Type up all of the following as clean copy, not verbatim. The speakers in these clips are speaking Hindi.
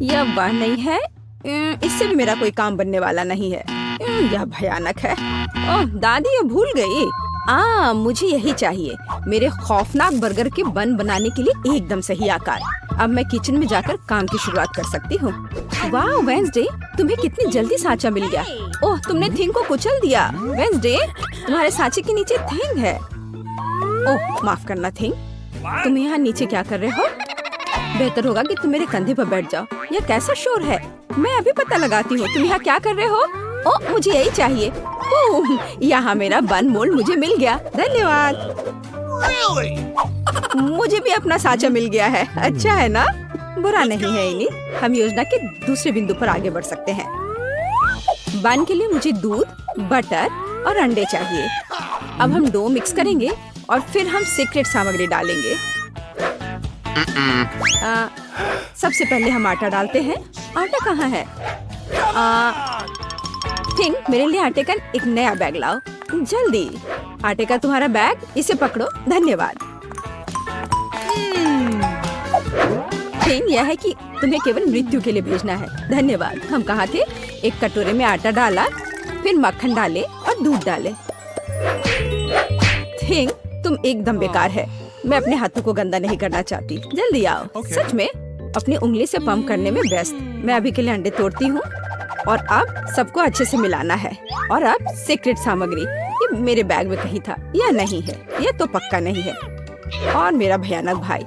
यह वह नहीं है। इससे भी मेरा कोई काम बनने वाला नहीं है। यह भयानक है। ओह दादी, ये भूल गई। मुझे यही चाहिए। मेरे खौफनाक बर्गर के बन बनाने के लिए एकदम सही आकार। अब मैं किचन में जाकर काम की शुरुआत कर सकती हूँ। वाह वेंसडे, तुम्हें कितनी जल्दी सांचा मिल गया। ओह, तुमने थिंग को कुचल दिया। वेंसडे, तुम्हारे सांचे के नीचे थिंग है। ओह माफ करना थिंग, तुम यहाँ नीचे क्या कर रहे हो? बेहतर होगा कि तुम मेरे कंधे पर बैठ जाओ। यह कैसा शोर है? मैं अभी पता लगाती हूँ। तुम यहाँ क्या कर रहे हो? ओह, मुझे यही चाहिए। ओह, यहाँ मेरा बन मोल्ड मुझे मिल गया। धन्यवाद। मुझे भी अपना सांचा मिल गया है। अच्छा है ना? बुरा नहीं है इनी। हम योजना के दूसरे बिंदु पर आगे बढ़ सकते हैं। बन के लिए मुझे दूध, बटर और अंडे चाहिए। अब हम डो मिक्स करेंगे और फिर हम सीक्रेट सामग्री डालेंगे। सबसे पहले हम आटा डालते हैं। आटा कहाँ है? थिंग, मेरे लिए आटे का एक नया बैग लाओ जल्दी। आटे का तुम्हारा बैग, इसे पकड़ो। धन्यवाद। थिंग, यह है कि तुम्हें केवल मृत्यु के लिए भेजना है। धन्यवाद। हम कहाँ थे? एक कटोरे में आटा डाला, फिर मक्खन डाले और दूध डाले। थिंग, तुम एकदम बेकार है। मैं अपने हाथों को गंदा नहीं करना चाहती। जल्दी आओ। सच में अपनी उंगली से पंप करने में व्यस्त। मैं अभी के लिए अंडे तोड़ती हूँ और अब सबको अच्छे से मिलाना है। और अब सीक्रेट सामग्री, ये मेरे बैग में कहीं था। यह नहीं है, यह तो पक्का नहीं है। और मेरा भयानक भाई,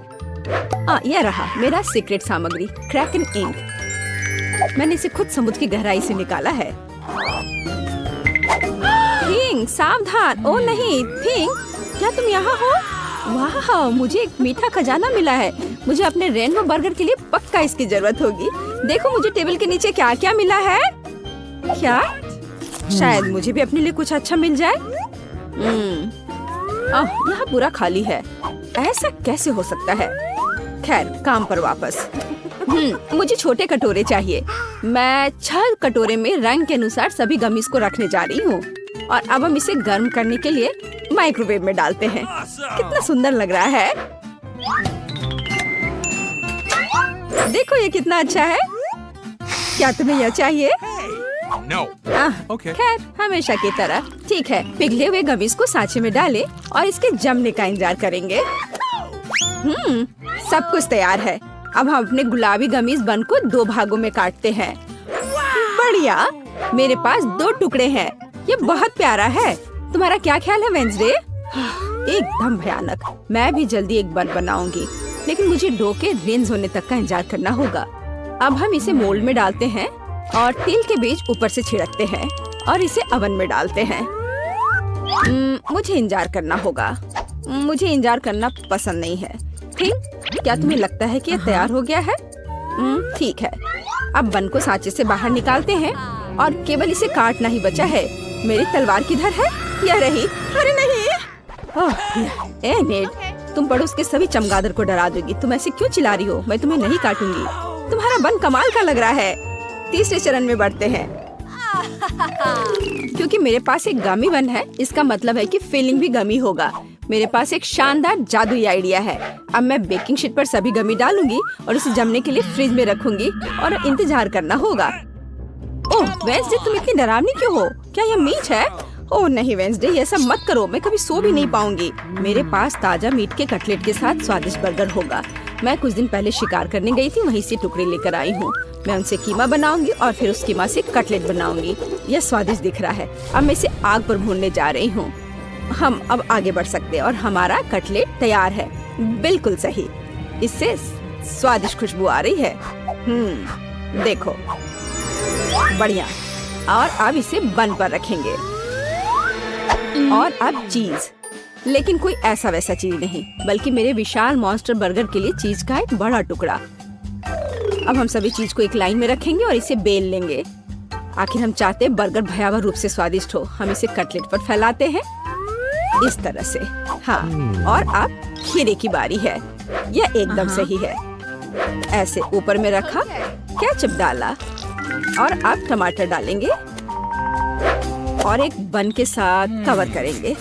यह रहा मेरा सीक्रेट सामग्री, क्रैकन इंक। मैंने इसे खुद समुद्र की गहराई से निकाला है। थिंग, सावधान। ओ नहीं थिंग, क्या तुम यहाँ हो? वाह, मुझे एक मीठा खजाना मिला है। मुझे अपने रेनबो बर्गर के लिए पक्का इसकी जरूरत होगी। देखो मुझे टेबल के नीचे क्या क्या मिला है। क्या? शायद मुझे भी अपने लिए कुछ अच्छा मिल जाए। यहाँ पूरा खाली है। ऐसा कैसे हो सकता है? खैर, काम पर वापस। मुझे छोटे कटोरे चाहिए। मैं 6 कटोरे में रंग के अनुसार सभी गमीज को रखने जा रही हूँ। और अब हम इसे गर्म करने के लिए माइक्रोवेव में डालते हैं। कितना सुंदर लग रहा है। देखो ये कितना अच्छा है। क्या तुम्हें यह चाहिए? No. Okay. खैर, हमेशा की तरह। ठीक है, पिघले हुए गमीज को सांचे में डालें और इसके जमने का इंतजार करेंगे। सब कुछ तैयार है। अब हम अपने गुलाबी गमीज बन को 2 भागों में काटते हैं। बढ़िया, मेरे पास 2 टुकड़े हैं। ये बहुत प्यारा है। तुम्हारा क्या ख्याल है वेंसडे? एकदम भयानक। मैं भी जल्दी एक बन बनाऊंगी, लेकिन मुझे डो के रेंज होने तक का इंतजार करना होगा। अब हम इसे मोल्ड में डालते हैं और तिल के बीज ऊपर से छिड़कते हैं और इसे ओवन में डालते हैं। मुझे इंतजार करना होगा। मुझे इंतजार करना पसंद नहीं है। ठीक, क्या तुम्हें लगता है कि यह तैयार हो गया है? ठीक है। अब बन को सांचे से बाहर निकालते हैं और केवल इसे काटना ही बचा है। मेरी तलवार किधर है? यह रही। अरे नहीं। ए नेड, तुम पड़ोस के सभी चमगादड़ को डरा दोगी। तुम ऐसे क्यों चिल्ला रही हो? मैं तुम्हें नहीं काटूंगी। तुम्हारा बन कमाल का लग रहा है। तीसरे चरण में बढ़ते हैं। क्योंकि मेरे पास एक गमी बन है, इसका मतलब है कि फिलिंग भी गमी होगा। मेरे पास एक शानदार जादुई आइडिया है। अब मैं बेकिंग शीट पर सभी गमी डालूंगी और उसे जमने के लिए फ्रिज में रखूंगी और इंतजार करना होगा। ओह वेंसडे, तुम इतनी डरावनी क्यों हो? क्या यह मीट है? ओह नहीं वेंसडे, ये सब मत करो। मैं कभी सो भी नहीं पाऊंगी। मेरे पास ताजा मीट के कटलेट के साथ स्वादिष्ट बर्गर होगा। मैं कुछ दिन पहले शिकार करने गई थी, वहीं से टुकड़े लेकर आई हूँ। मैं उनसे कीमा बनाऊंगी और फिर उस कीमा से कटलेट बनाऊंगी। यह स्वादिष्ट दिख रहा है। अब मैं इसे आग पर भूनने जा रही हूँ। हम अब आगे बढ़ सकते हैं और हमारा कटलेट तैयार है। बिल्कुल सही, इससे स्वादिष्ट खुशबू आ रही है। देखो, बढ़िया। और अब इसे बन पर रखेंगे और अब चीज, लेकिन कोई ऐसा वैसा चीज नहीं, बल्कि मेरे विशाल मॉन्स्टर बर्गर के लिए चीज का एक बड़ा टुकड़ा। अब हम सभी चीज को एक लाइन में रखेंगे और इसे बेल लेंगे। आखिर हम चाहते हैं बर्गर भयावह रूप से स्वादिष्ट हो। हम इसे कटलेट पर फैलाते हैं इस तरह से। हाँ, और अब खीरे की बारी है। यह एकदम सही है। ऐसे ऊपर में रखा, केचप डाला और अब टमाटर डालेंगे और एक बन के साथ कवर करेंगे।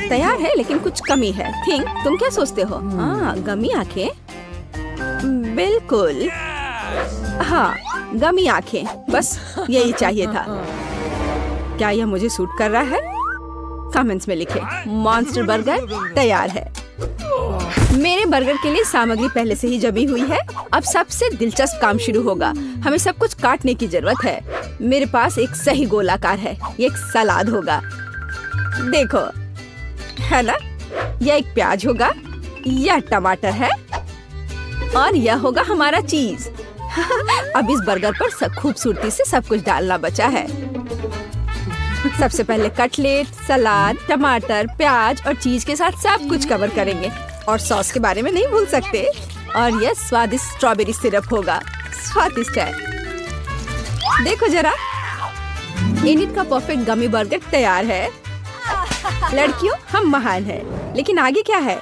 तैयार है, लेकिन कुछ कमी है। थिंक, तुम क्या सोचते हो? गमी आंखें। बिल्कुल। हाँ, गमी आंखें, बस यही चाहिए था। क्या यह मुझे सूट कर रहा है? कमेंट्स में लिखें। मॉन्स्टर बर्गर तैयार है। मेरे बर्गर के लिए सामग्री पहले से ही जमी हुई है। अब सबसे दिलचस्प काम शुरू होगा। हमें सब कुछ काटने की जरूरत है। मेरे पास एक सही गोलाकार है। ये एक सलाद होगा, देखो, है ना? यह एक प्याज होगा, यह टमाटर है और यह होगा हमारा चीज। अब इस बर्गर पर खूबसूरती से सब कुछ डालना बचा है। सबसे पहले कटलेट, सलाद, टमाटर, प्याज और चीज के साथ सब कुछ कवर करेंगे। और सॉस के बारे में नहीं भूल सकते। और यह स्वादिष्ट स्ट्रॉबेरी सिरप होगा, स्वादिष्ट है। देखो जरा, एनिट का परफेक्ट गमी बर्गर तैयार है। लड़कियों, हम महान हैं, लेकिन आगे क्या है?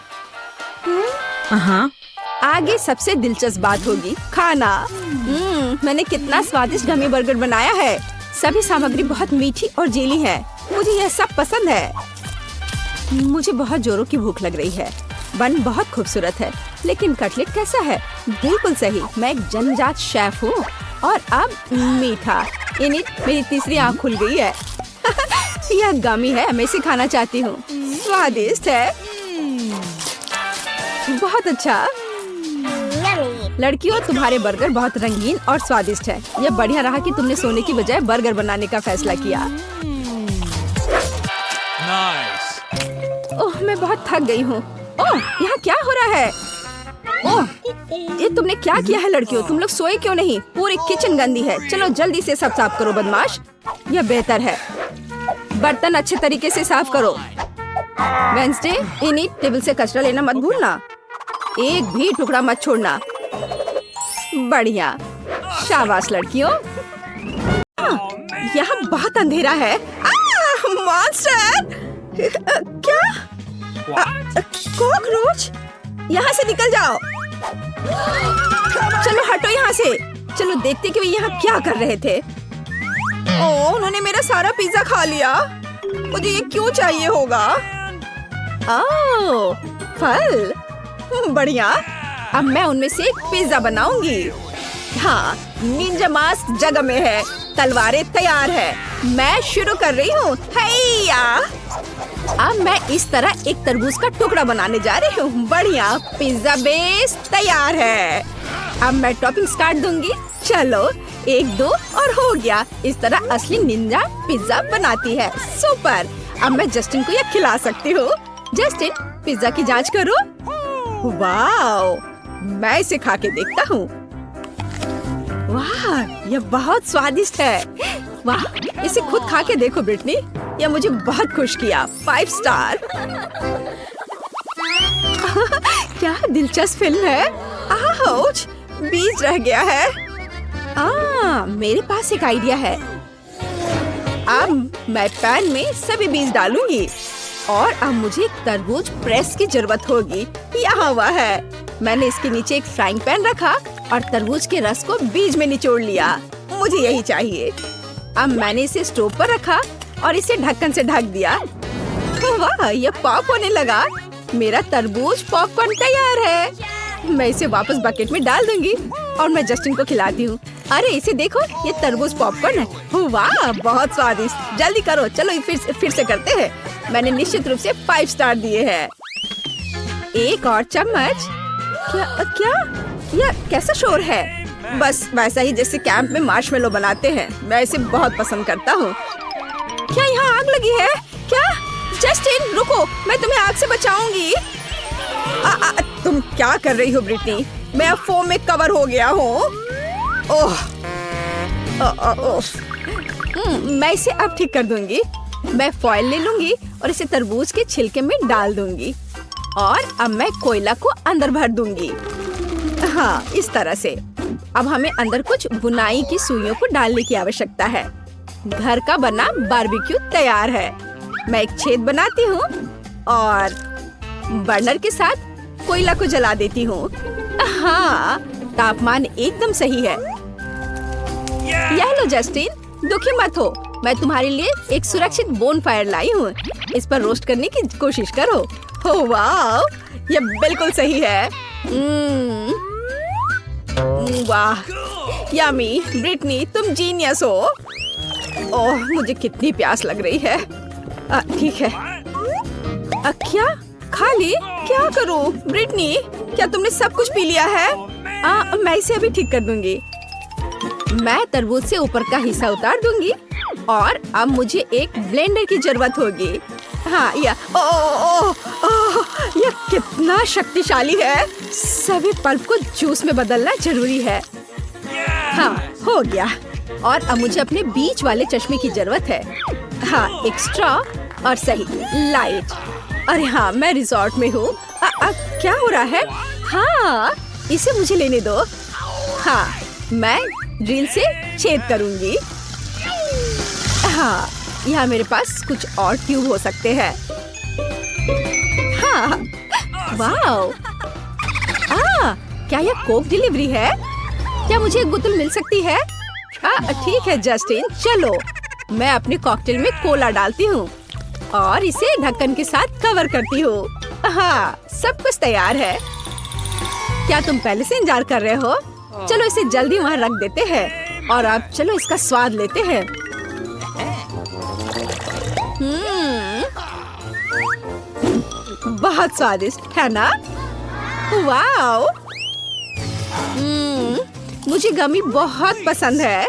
आगे सबसे दिलचस्प बात होगी खाना। मैंने कितना स्वादिष्ट गमी बर्गर बनाया है। सभी सामग्री बहुत मीठी और जेली है। मुझे यह सब पसंद है। मुझे बहुत जोरों की भूख लग रही है। बन बहुत खूबसूरत है, लेकिन कटलेट कैसा है? बिल्कुल सही, मैं एक जन्मजात शेफ हूँ। और अब मीठा। एनिट, मेरी तीसरी आँख खुल गई है। यह गमी है, मैं इसे खाना चाहती हूँ। स्वादिष्ट है, बहुत अच्छा। लड़कियों, तुम्हारे बर्गर बहुत रंगीन और स्वादिष्ट है। यह बढ़िया रहा कि तुमने सोने की बजाय बर्गर बनाने का फैसला किया। Nice. ओह, मैं बहुत थक गई हूँ। ओह, यहाँ क्या हो रहा है? ओह, ये तुमने क्या किया है? लड़कियों, तुम लोग सोए क्यों नहीं? पूरी किचन गंदी है। चलो जल्दी से सब साफ करो, बदमाश। यह बेहतर है। बर्तन अच्छे तरीके से साफ करो। वेंसडे, एनिट, टेबल से कचरा लेना मत भूलना। एक भी टुकड़ा मत छोड़ना। बढ़िया, शाबाश लड़कियों। यहाँ बहुत अंधेरा है। मॉन्स्टर! क्या? कॉकरोच! यहाँ से निकल जाओ। चलो हटो यहाँ से। चलो देखते कि वे यहाँ क्या कर रहे थे। ओह, उन्होंने मेरा सारा पिज्जा खा लिया। मुझे ये क्यों चाहिए होगा? ओह, फल, बढ़िया। अब मैं उनमें से एक पिज्जा बनाऊंगी। हाँ, निंजा मास्क जगह में है। तलवारें तैयार है। मैं शुरू कर रही हूँ। हैया! अब मैं इस तरह एक तरबूज का टुकड़ा बनाने जा रही हूँ। बढ़िया, पिज्जा बेस तैयार है। अब मैं टॉपिंग्स काट दूंगी। चलो, 1, 2 और हो गया। इस तरह असली निंजा पिज्जा बनाती है। सुपर! अब मैं जस्टिन को यह खिला सकती हूँ। जस्टिन, पिज्जा की जांच करो। वाओ! मैं इसे खा के देखता हूँ। वाह, यह बहुत स्वादिष्ट है। वाह, इसे खुद खा के देखो ब्रिटनी। यह मुझे बहुत खुश किया। 5 स्टार। क्या दिलचस्प फिल्म है। आउच, बीज रह गया है। मेरे पास एक आइडिया है। अब मैं पैन में सभी बीज डालूंगी। और अब मुझे एक तरबूज प्रेस की जरूरत होगी। यहाँ हुआ है। मैंने इसके नीचे एक फ्राइंग पैन रखा और तरबूज के रस को बीज में निचोड़ लिया। मुझे यही चाहिए। अब मैंने इसे स्टोव पर रखा और इसे ढक्कन से ढक दिया। वाह, ये पॉप होने लगा। मेरा तरबूज पॉपकॉर्न तैयार है। मैं इसे वापस बकेट में डाल दूंगी और मैं जस्टिन को खिलाती हूँ। अरे इसे देखो, ये तरबूज पॉपकॉर्न है। वाह, बहुत स्वादिष्ट। जल्दी करो, चलो फिर से करते हैं। मैंने निश्चित रूप से 5 स्टार दिए हैं। एक और चम्मच। क्या? यह कैसा शोर है? बस वैसा ही जैसे कैंप में मार्शमेलो बनाते हैं। मैं इसे बहुत पसंद करता हूँ। क्या यहाँ आग लगी है? क्या? जस्टिन, रुको, मैं तुम्हें आग से बचाऊंगी। तुम क्या कर रही हो ब्रिटनी? मैं अब फोम में कवर हो गया हूँ। मैं इसे अब ठीक कर दूंगी। मैं फॉइल ले लूंगी और इसे तरबूज के छिलके में डाल दूंगी। और अब मैं कोयला को अंदर भर दूंगी। हाँ, इस तरह से। अब हमें अंदर कुछ बुनाई की सुइयों को डालने की आवश्यकता है। घर का बना बारबेक्यू तैयार है। मैं एक छेद बनाती हूँ और बर्नर के साथ कोयला को जला देती हूँ। हाँ, तापमान एकदम सही है। यह लो जस्टिन, दुखी मत हो। मैं तुम्हारे लिए एक सुरक्षित बोनफायर लाई हूँ। इस पर रोस्ट करने की कोशिश करो। ओह वाह, यह बिल्कुल सही है। वाह, यमी, ब्रिटनी तुम जीनियस हो। ओह मुझे कितनी प्यास लग रही है। ठीक है। क्या खाली? क्या करूं? ब्रिटनी क्या तुमने सब कुछ पी लिया है? मैं इसे अभी ठीक कर दूंगी। मैं तरबूज से ऊपर का हिस्सा उतार दूंगी और अब मुझे एक ब्लेंडर की जरूरत होगी। हाँ यह कितना शक्तिशाली है। सभी पल्प को जूस में बदलना जरूरी है। हाँ हो गया। और अब मुझे अपने बीच वाले चश्मे की जरूरत है। हाँ एक स्ट्रॉ और सही लाइट। अरे हाँ मैं रिजॉर्ट में हूँ। क्या हो रहा है? हाँ इसे मुझे लेने दो। हाँ मैं ड्रिल से छेद करूंगी। हाँ यहाँ मेरे पास कुछ और ट्यूब हो सकते हैं। हाँ वाओ। क्या यह कोक डिलीवरी है? क्या मुझे एक बोतल मिल सकती है? ठीक है जस्टिन, चलो मैं अपने कॉकटेल में कोला डालती हूँ और इसे ढक्कन के साथ कवर करती हूँ। हाँ सब कुछ तैयार है। क्या तुम पहले से इंतजार कर रहे हो? चलो इसे जल्दी वहाँ रख देते हैं और अब चलो इसका स्वाद लेते हैं। बहुत स्वादिष्ट है ना? वाओ। मुझे गमी बहुत पसंद है।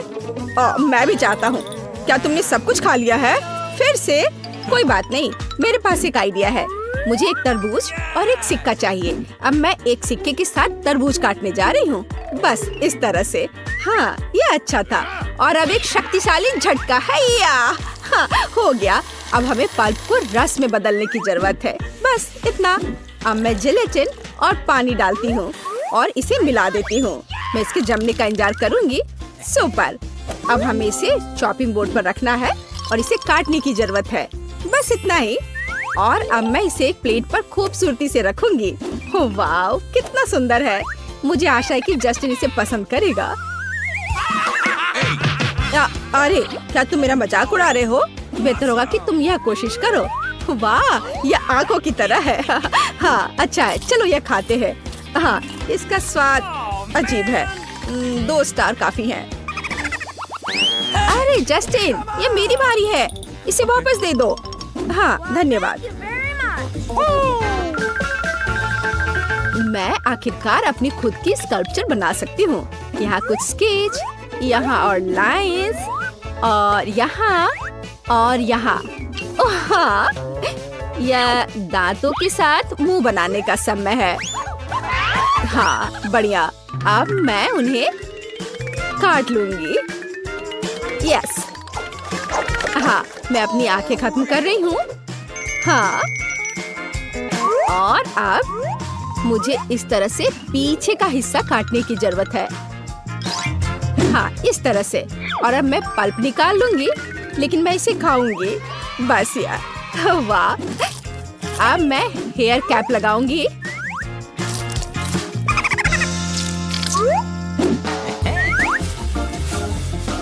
मैं भी चाहता हूँ। क्या तुमने सब कुछ खा लिया है? फिर से? कोई बात नहीं, मेरे पास एक आइडिया है। मुझे एक तरबूज और एक सिक्का चाहिए। अब मैं एक सिक्के के साथ तरबूज काटने जा रही हूँ। बस इस तरह से। हाँ ये अच्छा था। और अब एक शक्तिशाली झटका है। हाँ हो गया। अब हमें पल्प को रस में बदलने की जरूरत है। बस इतना। अब मैं जिलेटिन और पानी डालती हूँ और इसे मिला देती हूँ। मैं इसके जमने का इंतजार करूँगी। सुपर। अब हमें इसे चॉपिंग बोर्ड पर रखना है और इसे काटने की जरूरत है। बस इतना ही। और अब मैं इसे एक प्लेट पर खूबसूरती से रखूंगी। वाओ कितना सुंदर है। मुझे आशा है कि जस्टिन इसे पसंद करेगा। अरे क्या तुम मेरा मजाक उड़ा रहे हो? बेहतर होगा कि तुम यह कोशिश करो। वाह यह आंखों की तरह है। हाँ अच्छा है, चलो यह खाते हैं। हाँ इसका स्वाद अजीब है। 2 स्टार काफी हैं। अरे जस्टिन ये मेरी बारी है, इसे वापस दे दो। हाँ धन्यवाद। मैं आखिरकार अपनी खुद की स्कल्पचर बना सकती हूँ। यहाँ कुछ स्केच, यहाँ और लाइंस, और यहाँ और यहाँ। हाँ यह दांतों के साथ मुंह बनाने का समय है। हाँ बढ़िया। अब मैं उन्हें काट लूंगी। यस। हाँ मैं अपनी आंखें खत्म कर रही हूँ। हाँ और अब मुझे इस तरह से पीछे का हिस्सा काटने की जरूरत है। हाँ इस तरह से। और अब मैं पल्प निकाल लूंगी, लेकिन मैं इसे खाऊंगी। बस यार वाह। अब मैं हेयर कैप लगाऊंगी।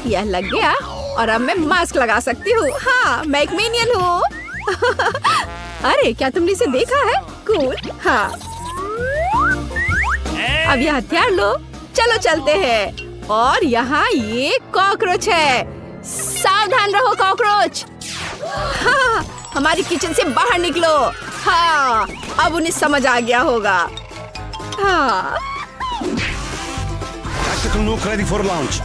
यह लग गया और अब मैं मास्क लगा सकती हूँ। हाँ मैं एक मिनियन हूँ। अरे क्या तुमने इसे देखा है? कूल। हाँ अब यह हथियार लो, चलो चलते हैं। और यहाँ ये कॉकरोच है। सावधान रहो कॉकरोच। हाँ हमारी किचन से बाहर निकलो। हाँ अब उन्हें समझ आ गया होगा। हाँ Tactical nuke ready for launch.